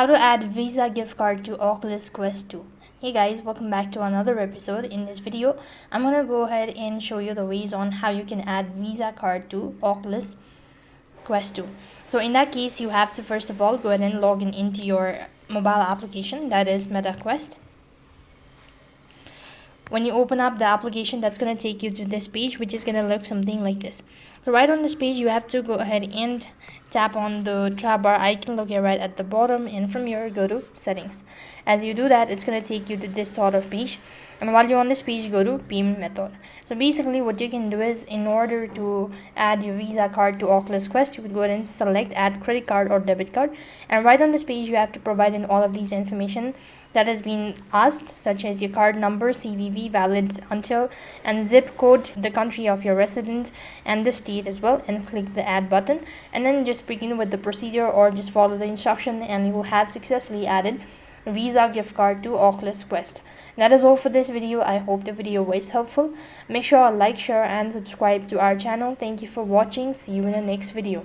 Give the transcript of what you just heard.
How to add Visa gift card to Oculus Quest 2. Hey guys, welcome back to another episode. In this video, I'm gonna go ahead and show you the ways on how you can add Visa card to Oculus Quest 2. So in that case, you have to first of all go ahead and log in into your mobile application, that is MetaQuest. When you open up the application, that's going to take you to this page, which is going to look something like this. So right on this page, you have to go ahead and tap on the tab bar icon located right at the bottom, and from here go to settings. As you do that, it's going to take you to this sort of page, and while you're on this page, go to payment method. So basically what you can do is, in order to add your Visa card to Oculus Quest, you would go ahead and select add credit card or debit card, and right on this page you have to provide in all of these information that has been asked, such as your card number, CVV, valid until, and zip code, the country of your residence and the state as well, and click the add button, and then just begin with the procedure or just follow the instruction, and you will have successfully added Visa gift card to Oculus Quest. That is all for this video. I hope the video was helpful. Make sure to like, share and subscribe to our channel. Thank you for watching. See you in the next video.